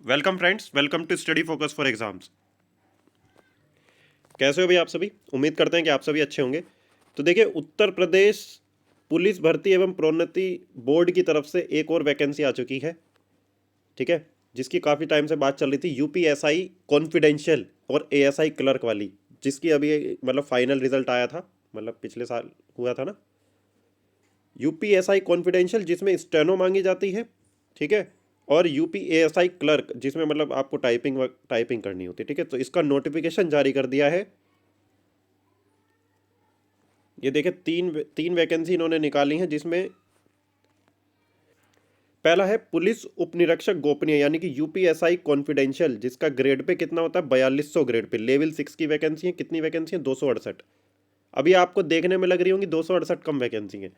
Welcome friends, welcome to Study Focus for exams. कैसे हो भाई आप सभी? उम्मीद करते हैं कि आप सभी अच्छे होंगे। तो देखिए, उत्तर प्रदेश पुलिस भर्ती एवं प्रोन्नति बोर्ड की तरफ से एक और वैकेंसी आ चुकी है। ठीक है, जिसकी काफ़ी टाइम से बात चल रही थी, यूपीएसआई कॉन्फिडेंशियल और एएसआई क्लर्क वाली, जिसकी अभी मतलब फाइनल रिजल्ट आया था, मतलब पिछले साल हुआ था ना। यूपीएसआई कॉन्फिडेंशियल जिसमें स्टेनो मांगी जाती है, ठीक है, और यूपीएसआई क्लर्क जिसमें मतलब आपको टाइपिंग करनी होती है। ठीक है, तो इसका नोटिफिकेशन जारी कर दिया है। ये देखिए, तीन तीन वैकेंसी इन्होंने निकाली हैं, जिसमें पहला है पुलिस उपनिरीक्षक गोपनीय यानी कि यूपीएसआई कॉन्फिडेंशियल, जिसका ग्रेड पे कितना होता है, 4200 ग्रेड पे, लेवल 6 की वैकेंसी है। कितनी वैकेंसी है? 268। अभी आपको देखने में लग रही होंगी 268 कम वैकेंसी है।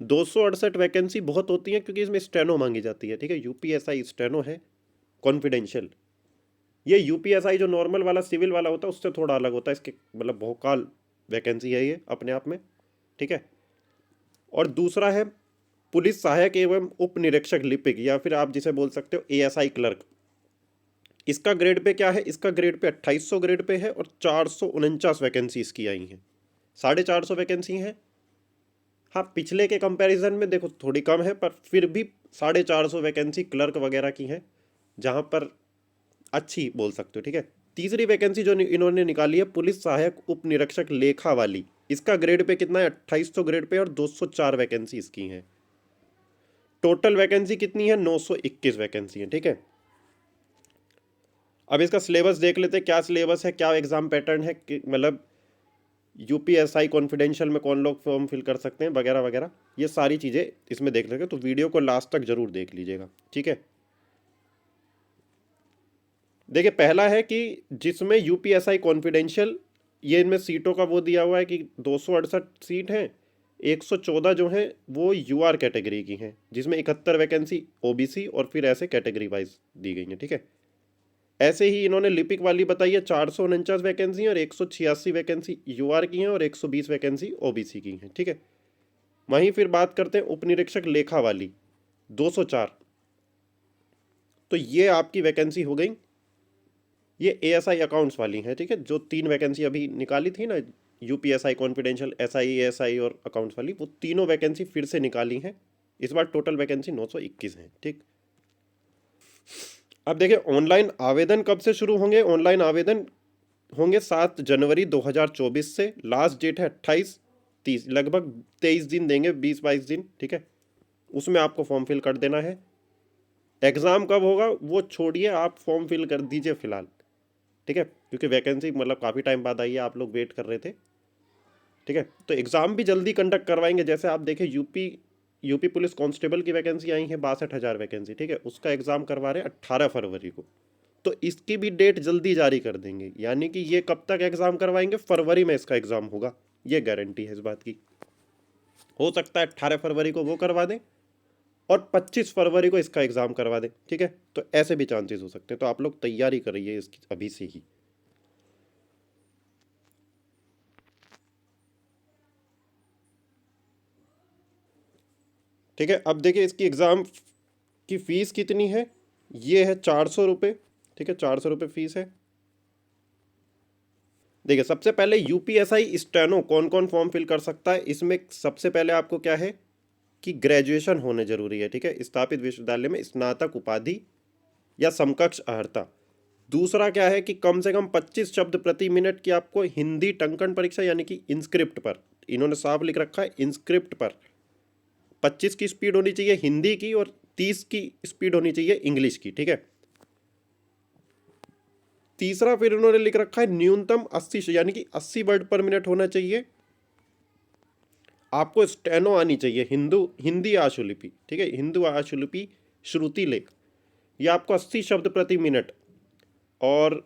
268 वैकेंसी बहुत होती है, क्योंकि इसमें स्टेनो मांगी जाती है। ठीक है, यूपीएसआई स्टेनो है, कॉन्फिडेंशियल। ये यूपीएसआई जो नॉर्मल वाला सिविल वाला होता है उससे थोड़ा अलग होता है, इसके मतलब बहुकाल वैकेंसी है ये अपने आप में। ठीक है, और दूसरा है पुलिस सहायक एवं उप निरीक्षक लिपिक, या फिर आप जिसे बोल सकते हो एएसआई क्लर्क। इसका ग्रेड पे क्या है? इसका ग्रेड पे 2800 ग्रेड पे है, और 449 वैकेंसी इसकी आई हैं। 450 वैकेंसी हैं। हाँ, पिछले के कंपैरिजन में देखो थोड़ी कम है, पर फिर भी 450 वैकेंसी क्लर्क वगैरह की हैं, जहाँ पर अच्छी बोल सकते हो। ठीक है, तीसरी वैकेंसी जो इन्होंने निकाली है, पुलिस सहायक उप निरीक्षक लेखा वाली। इसका ग्रेड पे कितना है? 2800 ग्रेड पे, और 204 वैकेंसी इसकी हैं। टोटल वैकेंसी कितनी है? 921 वैकेंसी है। ठीक है, अब इसका सिलेबस देख लेते हैं, क्या सिलेबस है, क्या एग्जाम पैटर्न है, मतलब यूपीएसआई कॉन्फिडेंशियल में कौन लोग फॉर्म फिल कर सकते हैं वगैरह वगैरह। ये सारी चीज़ें इसमें देख लेंगे, तो वीडियो को लास्ट तक जरूर देख लीजिएगा। ठीक है, देखिए, पहला है कि जिसमें यूपीएसआई कॉन्फिडेंशियल, ये इनमें सीटों का वो दिया हुआ है कि 268 सीट हैं। 114 जो हैं वो यूआर कैटेगरी की हैं, जिसमें 71 वैकेंसी ओबीसी और फिर ऐसे कैटेगरी वाइज दी गई हैं। ठीक है, ऐसे ही इन्होंने लिपिक वाली बताई है, 449 वैकेंसी और 186 वैकेंसी यूआर की हैं, और 120 वैकेंसी ओबीसी की हैं। ठीक है, वहीं फिर बात करते हैं उपनिरीक्षक लेखा वाली, 204। तो ये आपकी वैकेंसी हो गई। ये एएसआई अकाउंट्स वाली हैं। ठीक है, जो तीन वैकेंसी अभी निकाली थी ना, यूपीएसआई कॉन्फिडेंशियल, एसआई, एएसआई और अकाउंट्स वाली, वो तीनों वैकेंसी फिर से निकाली हैं। इस बार टोटल वैकेंसी 921 हैं। ठीक, अब देखिए, ऑनलाइन आवेदन कब से शुरू होंगे? ऑनलाइन आवेदन होंगे 7 जनवरी 2024 से। लास्ट डेट है 28-30, लगभग 23 दिन देंगे, 20-22 दिन। ठीक है, उसमें आपको फॉर्म फिल कर देना है। एग्ज़ाम कब होगा वो छोड़िए, आप फॉर्म फिल कर दीजिए फिलहाल। ठीक है, क्योंकि वैकेंसी मतलब काफ़ी टाइम बाद आई है, आप लोग वेट कर रहे थे। ठीक है, तो एग्ज़ाम भी जल्दी कंडक्ट करवाएंगे। जैसे आप देखें, यूपी पुलिस कांस्टेबल की वैकेंसी आई है, 62,000 वैकेंसी। ठीक है, उसका एग्ज़ाम करवा रहे हैं 18 फरवरी को। तो इसकी भी डेट जल्दी जारी कर देंगे, यानी कि ये कब तक एग्ज़ाम करवाएंगे? फरवरी में इसका एग्ज़ाम होगा, ये गारंटी है इस बात की। हो सकता है 18 फरवरी को वो करवा दें, और 25 फरवरी को इसका एग्ज़ाम करवा दें। ठीक है, तो ऐसे भी चांसेस हो सकते हैं, तो आप लोग तैयारी करिए इसकी अभी से ही। ठीक है, अब देखिए इसकी एग्ज़ाम की फ़ीस कितनी है। ये है 400 रुपये। ठीक है, 400 रुपये फ़ीस है। देखिए, सबसे पहले यूपीएसआई स्टेनो कौन कौन फॉर्म फिल कर सकता है? इसमें सबसे पहले आपको क्या है कि ग्रेजुएशन होने जरूरी है। ठीक है, स्थापित विश्वविद्यालय में स्नातक उपाधि या समकक्ष अर्हता। दूसरा क्या है कि कम से कम 25 शब्द प्रति मिनट की आपको हिंदी टंकन परीक्षा, यानी कि इंस्क्रिप्ट पर, इन्होंने साफ लिख रखा है इंस्क्रिप्ट पर 25 की स्पीड होनी चाहिए हिंदी की, और 30 की स्पीड होनी चाहिए इंग्लिश की। ठीक है, तीसरा फिर उन्होंने लिख रखा है न्यूनतम 80, यानी कि 80 वर्ड पर मिनट होना चाहिए। आपको स्टेनो आनी चाहिए, हिंदी आशुलिपि। ठीक है, हिंदू आशुलिपि श्रुति लेख, ये आपको 80 शब्द प्रति मिनट। और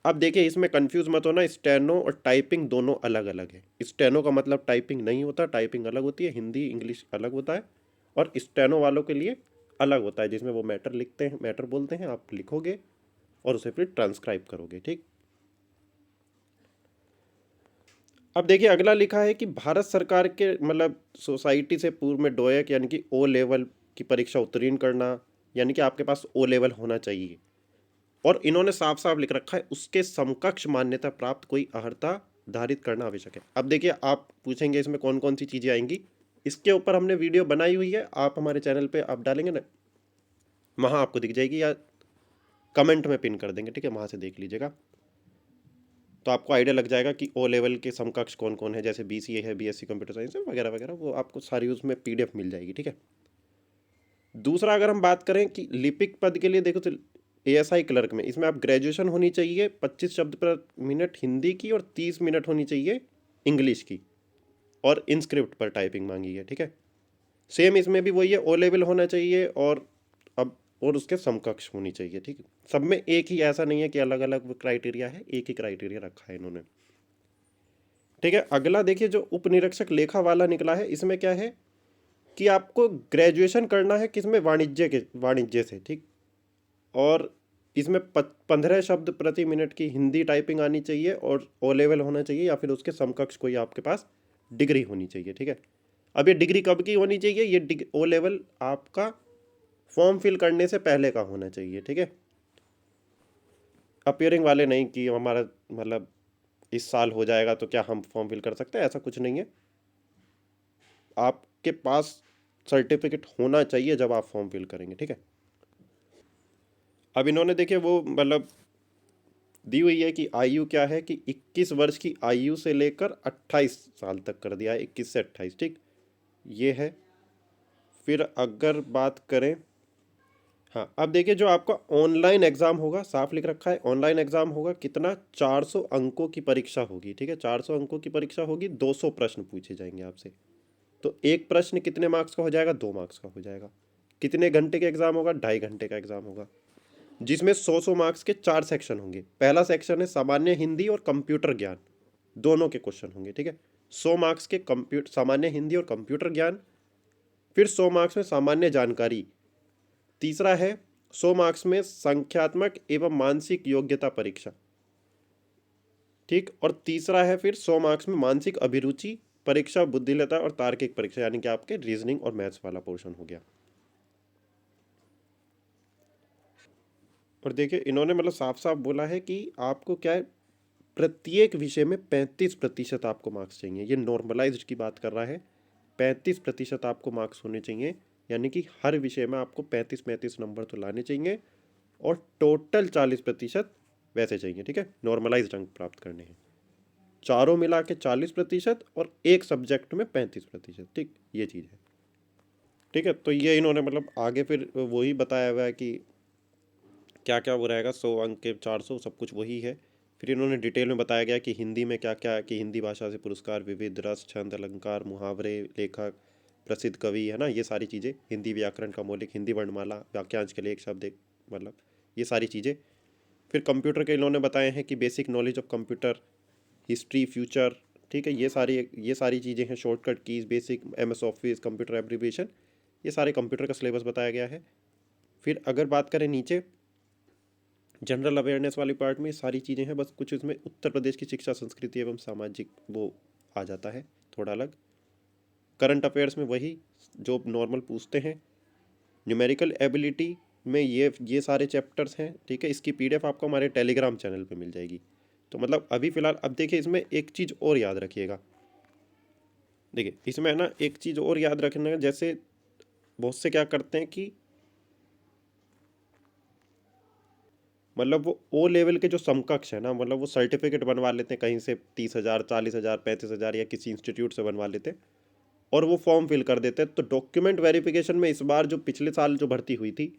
अब देखिए, इसमें कंफ्यूज मत होना, स्टेनो और टाइपिंग दोनों अलग अलग है। स्टेनो का मतलब टाइपिंग नहीं होता, टाइपिंग अलग होती है, हिंदी इंग्लिश अलग होता है। और स्टेनो वालों के लिए अलग होता है, जिसमें वो मैटर लिखते हैं, मैटर बोलते हैं, आप लिखोगे और उसे फिर ट्रांसक्राइब करोगे। ठीक, अब देखिए अगला लिखा है कि भारत सरकार के मतलब सोसाइटी से पूर्व में डोएक यानी कि ओ लेवल की परीक्षा उत्तीर्ण करना, यानी कि आपके पास ओ लेवल होना चाहिए। और इन्होंने साफ साफ लिख रखा है उसके समकक्ष मान्यता प्राप्त कोई अर्हता धारित करना आवश्यक है। अब देखिए आप पूछेंगे इसमें कौन कौन सी चीज़ें आएंगी, इसके ऊपर हमने वीडियो बनाई हुई है, आप हमारे चैनल पे आप डालेंगे ना वहाँ आपको दिख जाएगी, या कमेंट में पिन कर देंगे, ठीक है, वहाँ से देख लीजिएगा तो आपको आइडिया लग जाएगा कि ओ लेवल के समकक्ष कौन कौन है, जैसे BCA है, BSc कंप्यूटर साइंस है वगैरह वगैरह, वो आपको सारी उसमें PDF मिल जाएगी, ठीक है। दूसरा अगर हम बात करें कि लिपिक पद के लिए देखो तो ASI क्लर्क में इसमें आप ग्रेजुएशन होनी चाहिए 25 शब्द पर मिनट हिंदी की और 30 मिनट होनी चाहिए इंग्लिश की, और इंस्क्रिप्ट पर टाइपिंग मांगी है, ठीक है। सेम इसमें भी वही है, ओ लेवल होना चाहिए और उसके समकक्ष होनी चाहिए, ठीक है। सब में एक ही, ऐसा नहीं है कि अलग अलग क्राइटेरिया है, एक ही क्राइटेरिया रखा है इन्होंने, ठीक है। अगला देखिए जो उपनिरीक्षक लेखा वाला निकला है, इसमें क्या है कि आपको ग्रेजुएशन करना है किसमें, वाणिज्य से, ठीक। और इसमें 15 शब्द प्रति मिनट की हिंदी टाइपिंग आनी चाहिए और ओ लेवल होना चाहिए या फिर उसके समकक्ष कोई आपके पास डिग्री होनी चाहिए, ठीक है। अब ये डिग्री कब की होनी चाहिए, ये ओ लेवल आपका फॉर्म फिल करने से पहले का होना चाहिए, ठीक है। अपियरिंग वाले नहीं कि हमारा मतलब इस साल हो जाएगा तो क्या हम फॉर्म फिल कर सकते हैं, ऐसा कुछ नहीं है। आपके पास सर्टिफिकेट होना चाहिए जब आप फॉर्म फिल करेंगे, ठीक है। अब इन्होंने देखिए वो मतलब दी हुई है कि आयु क्या है कि 21 वर्ष की आयु से लेकर 28 साल तक कर दिया है, 21 से 28, ठीक, ये है। फिर अगर बात करें, हाँ अब देखिए जो आपका ऑनलाइन एग्ज़ाम होगा, साफ लिख रखा है ऑनलाइन एग्ज़ाम होगा, कितना 400 अंकों की परीक्षा होगी, ठीक है। 400 अंकों की परीक्षा होगी, 200 प्रश्न पूछे जाएंगे आपसे। तो एक प्रश्न कितने मार्क्स का हो जाएगा, 2 मार्क्स का हो जाएगा। कितने घंटे का एग्ज़ाम होगा, 2.5 घंटे का एग्ज़ाम होगा, जिसमें 100 मार्क्स के 4 सेक्शन होंगे। पहला सेक्शन है सामान्य हिंदी और कंप्यूटर ज्ञान, दोनों के क्वेश्चन होंगे, ठीक है। 100 मार्क्स के सामान्य हिंदी और कंप्यूटर ज्ञान। फिर 100 मार्क्स में सामान्य जानकारी। तीसरा है 100 मार्क्स में संख्यात्मक एवं मानसिक योग्यता परीक्षा, ठीक। और तीसरा है फिर 100 मार्क्स में मानसिक अभिरुचि परीक्षा, बुद्धिलता और तार्किक परीक्षा, यानी कि आपके रीजनिंग और मैथ्स वाला पोर्शन हो गया। और देखिए इन्होंने मतलब साफ साफ बोला है कि आपको क्या है, प्रत्येक विषय में 35% आपको मार्क्स चाहिए, ये नॉर्मलाइज्ड की बात कर रहा है। 35% आपको मार्क्स होने चाहिए, यानी कि हर विषय में आपको 35-35 नंबर तो लाने चाहिए, और टोटल 40% वैसे चाहिए, ठीक है, नॉर्मलाइज्ड अंक प्राप्त करने हैं। चारों मिला के 40% और एक सब्जेक्ट में 35%, ठीक, ये चीज़ है, ठीक है। तो ये इन्होंने मतलब आगे फिर वही बताया हुआ है कि क्या क्या वो रहेगा, 100 अंक के 400 सब कुछ वही है। फिर इन्होंने डिटेल में बताया गया कि हिंदी में क्या क्या है, कि हिंदी भाषा से पुरस्कार, विविध रस, छंद, अलंकार, मुहावरे, लेखक, प्रसिद्ध कवि, है ना, ये सारी चीज़ें, हिंदी व्याकरण का मौलिक, हिंदी वर्णमाला, वाक्यांश के लिए एक शब्द, एक मतलब ये सारी चीज़ें। फिर कंप्यूटर के इन्होंने बताए हैं कि basic knowledge of computer, history, future, ठीक है, ये सारी चीज़ें हैं। Shortcut keys, basic MS office, computer abbreviation, ये सारे कंप्यूटर का सिलेबस बताया गया है। फिर अगर बात करें नीचे जनरल अवेयरनेस वाली पार्ट में, सारी चीज़ें हैं, बस कुछ इसमें उत्तर प्रदेश की शिक्षा, संस्कृति एवं सामाजिक वो आ जाता है थोड़ा अलग। करंट अफेयर्स में वही जो नॉर्मल पूछते हैं। न्यूमेरिकल एबिलिटी में ये सारे चैप्टर्स हैं, ठीक है। इसकी PDF आपको हमारे टेलीग्राम चैनल पे मिल जाएगी। तो मतलब अभी फ़िलहाल अब देखिए इसमें एक चीज़ और याद रखिएगा, देखिए इसमें है ना एक चीज़ और याद रखना है, जैसे बहुत से क्या करते हैं कि मतलब वो ओ लेवल के जो समकक्ष है ना, मतलब वो सर्टिफिकेट बनवा लेते हैं कहीं से 30,000, 40,000, 35,000 या किसी इंस्टीट्यूट से बनवा लेते हैं, और वो फॉर्म फिल कर देते हैं। तो डॉक्यूमेंट वेरिफिकेशन में इस बार जो पिछले साल जो भर्ती हुई थी,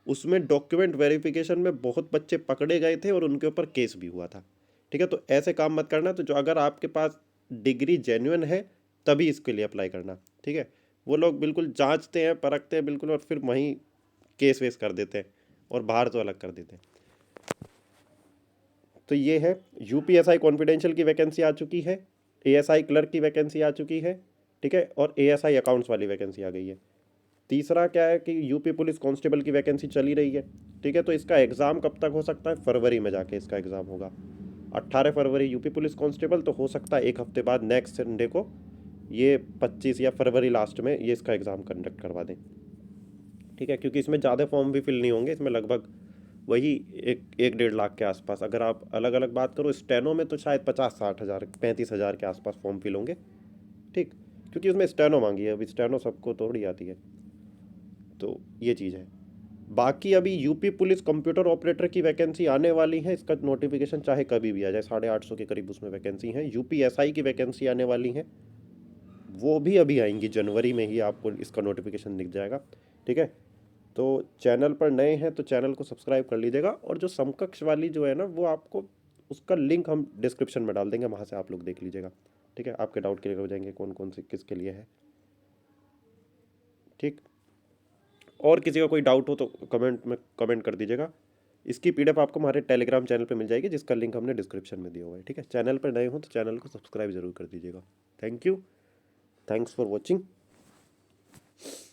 उसमें डॉक्यूमेंट वेरिफिकेशन में बहुत बच्चे पकड़े गए थे और उनके ऊपर केस भी हुआ था, ठीक है। तो ऐसे काम मत करना। तो जो अगर आपके पास डिग्री जेन्युइन है तभी इसके लिए अप्लाई करना, ठीक है। वो लोग बिल्कुल जांचते हैं, परखते हैं बिल्कुल, और फिर वहीं केस वेस कर देते हैं और बाहर तो अलग कर देते हैं। तो ये है UPSI कॉन्फिडेंशियल की वैकेंसी आ चुकी है, ASI क्लर्क की वैकेंसी आ चुकी है, ठीक है, और ASI अकाउंट्स वाली वैकेंसी आ गई है। तीसरा क्या है कि यूपी पुलिस कांस्टेबल की वैकेंसी चली रही है, ठीक है। तो इसका एग्ज़ाम कब तक हो सकता है, फरवरी में जाके इसका एग्ज़ाम होगा। 18 फरवरी यूपी पुलिस कांस्टेबल, तो हो सकता है एक हफ्ते बाद नेक्स्ट संडे को ये 25 या फरवरी लास्ट में ये इसका एग्ज़ाम कंडक्ट करवा दें, ठीक है। क्योंकि इसमें ज़्यादा फॉर्म भी फिल नहीं होंगे, इसमें लगभग वही एक 1.5 लाख के आसपास। अगर आप अलग अलग बात करो स्टेनो में तो शायद 50-60 हज़ार 35 हज़ार के आसपास फॉर्म फिल होंगे। ठीक, क्योंकि उसमें स्टेनो मांगी है, अभी स्टेनो सबको थोड़ी आती है। तो ये चीज़ है। बाकी अभी यूपी पुलिस कंप्यूटर ऑपरेटर की वैकेंसी आने वाली है, इसका नोटिफिकेशन चाहे कभी भी आ जाए, 850 के करीब उसमें वैकेंसी है। यूपी एसआई की वैकेंसी आने वाली है, वो भी अभी आएंगी, जनवरी में ही आपको इसका नोटिफिकेशन दिख जाएगा। ठीक है, तो चैनल पर नए हैं तो चैनल को सब्सक्राइब कर लीजिएगा, और जो समकक्ष वाली जो है ना, वो आपको उसका लिंक हम डिस्क्रिप्शन में डाल देंगे, वहाँ से आप लोग देख लीजिएगा। ठीक है, आपके डाउट क्लियर हो जाएंगे कौन कौन से किसके लिए है। ठीक, और किसी का कोई डाउट हो तो कमेंट में कमेंट कर दीजिएगा। इसकी पीडीएफ आपको हमारे टेलीग्राम चैनल पे मिल जाएगी, जिसका लिंक हमने डिस्क्रिप्शन में दिया हुआ है। ठीक है, चैनल पर नए हो तो चैनल को सब्सक्राइब जरूर कर दीजिएगा। Thank you, thanks for watching.